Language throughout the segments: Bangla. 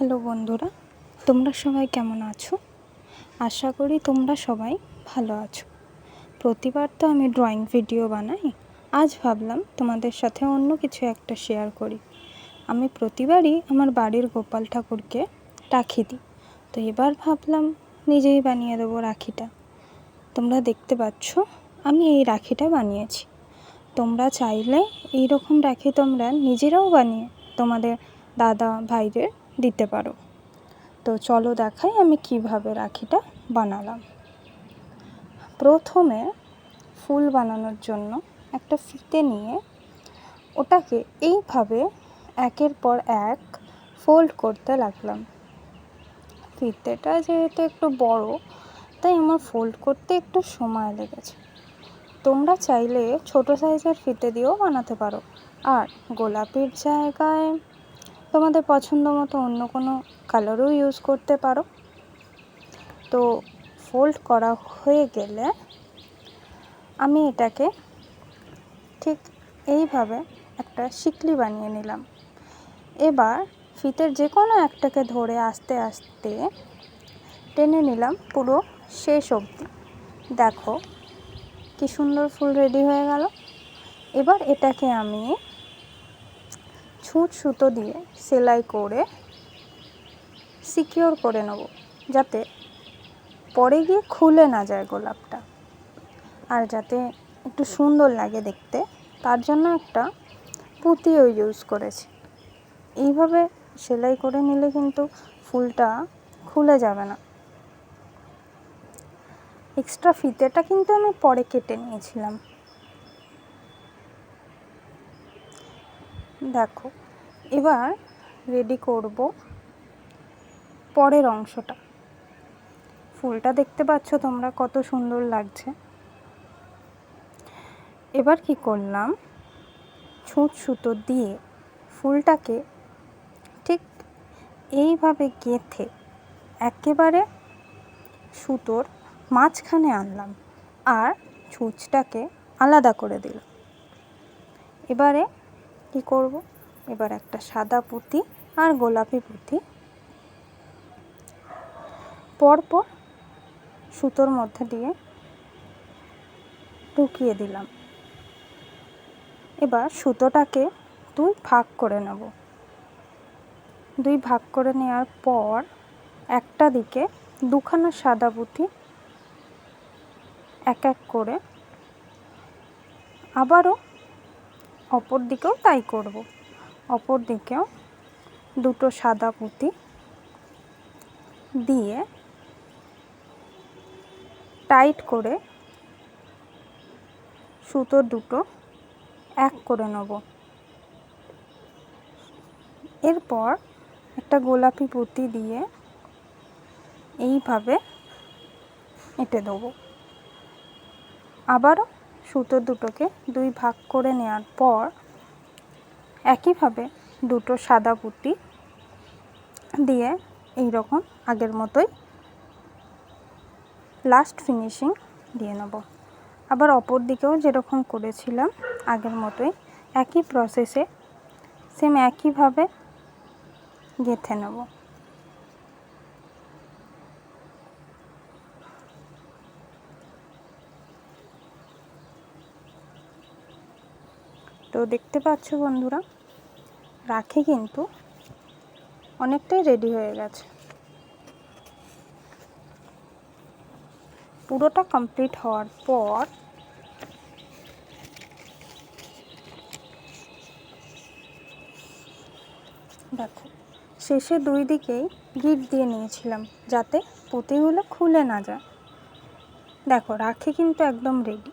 হ্যালো বন্ধুরা, তোমরা সবাই কেমন আছো? আশা করি তোমরা সবাই ভালো আছো। প্রতিবার তো আমি ড্রয়িং ভিডিও বানাই, আজ ভাবলাম তোমাদের সাথে অন্য কিছু একটা শেয়ার করি। আমি প্রতিবারই আমার বাড়ির গোপাল ঠাকুরকে রাখি দিই, তো এবার ভাবলাম নিজেই বানিয়ে দেবো রাখিটা। তোমরা দেখতে পাচ্ছ আমি এই রাখিটা বানিয়েছি। তোমরা চাইলে এই রকম রাখি তোমরা নিজেরাও বানিয়ে তোমাদের দাদা ভাইদের দিতে পারো। তো চলো দেখাই আমি কিভাবে রাখিটা বানালাম। প্রথমে ফুল বানানোর জন্য একটা ফিতে নিয়ে ওটাকে এইভাবে একের পর এক ফোল্ড করতে লাগলাম। ফিতেটা যেহেতু একটু বড়, তাই আমার ফোল্ড করতে একটু সময় লেগেছে। তোমরা চাইলে ছোট সাইজের ফিতে দিয়েও বানাতে পারো, আর গোলাপির জায়গায় তোমাদের পছন্দ মতো অন্য কোনো কালারও ইউজ করতে পারো। তো ফোল্ড করা হয়ে গেলে আমি এটাকে ঠিক এইভাবে একটা শিকলি বানিয়ে নিলাম। এবার ফিতের যে কোনো একটাকে ধরে আস্তে আস্তে টেনে নিলাম পুরো শেষ অবধি। দেখো কি সুন্দর ফুল রেডি হয়ে গেল। এবার এটাকে আমি ছুঁচ সুতো দিয়ে সেলাই করে সিকিওর করে নেব, যাতে পরে গিয়ে খুলে না যায় গোলাপটা, আর যাতে একটু সুন্দর লাগে দেখতে, তার জন্য একটা পুঁতিও ইউজ করেছি। এইভাবে সেলাই করে নিলে কিন্তু ফুলটা খুলে যাবে না। এক্সট্রা ফিতেটা কিন্তু আমি পরে কেটে নিয়েছিলাম। দেখো এবার রেডি করব পরের অংশটা। ফুলটা দেখতে পাচ্ছ তোমরা কত সুন্দর লাগছে। এবার কি করলাম, ছুঁচ সুতো দিয়ে ফুলটাকে ঠিক এইভাবে গেঁথে একেবারে সুতোর মাঝখানে আনলাম, আর ছুঁচটাকে আলাদা করে দিলাম। এবারে কি করব, এবার একটা সাদা পুঁতি আর গোলাপি পুঁতি পরপর সুতোর মধ্যে দিয়ে ঢুকিয়ে দিলাম। এবার সুতোটাকে দুই ভাগ করে নেব। দুই ভাগ করে নেওয়ার পর একটা দিকে দুখানা সাদা পুঁতি এক এক করে, আবারও অপর দিকেও তাই করব। অপর দিকেও দুটো সাদা পুঁতি দিয়ে টাইট করে সুতো দুটো এক করে নেব। এরপর একটা গোলাপি পুঁতি দিয়ে এইভাবে এঁটে দেবো। আবারও সুতো দুটোকে দুই ভাগ করে নেওয়ার পর একইভাবে দুটো সাদা পুঁতি দিয়ে এই রকম আগের মতোই লাস্ট ফিনিশিং দিয়ে নেব। আবার অপর দিকেও যেরকম করেছিলাম আগের মতোই একই প্রসেসে সেম একইভাবে গেঁথে নেব। তো দেখতে পাচ্ছ বন্ধুরা, রাখি কিন্তু অনেকটাই রেডি হয়ে গেছে। পুরোটা কমপ্লিট হওয়ার পর দেখো শেষে দুই দিকেই গিট দিয়ে নিয়েছিলাম, যাতে পুঁতিগুলো খুলে না যায়। দেখো রাখি কিন্তু একদম রেডি।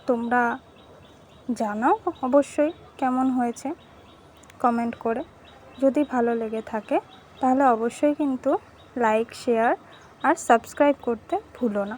তোমরা জানাও অবশ্যই কেমন হয়েছে কমেন্ট করে। যদি ভালো লেগে থাকে তাহলে অবশ্যই কিন্তু লাইক, শেয়ার আর সাবস্ক্রাইব করতে ভুলো না।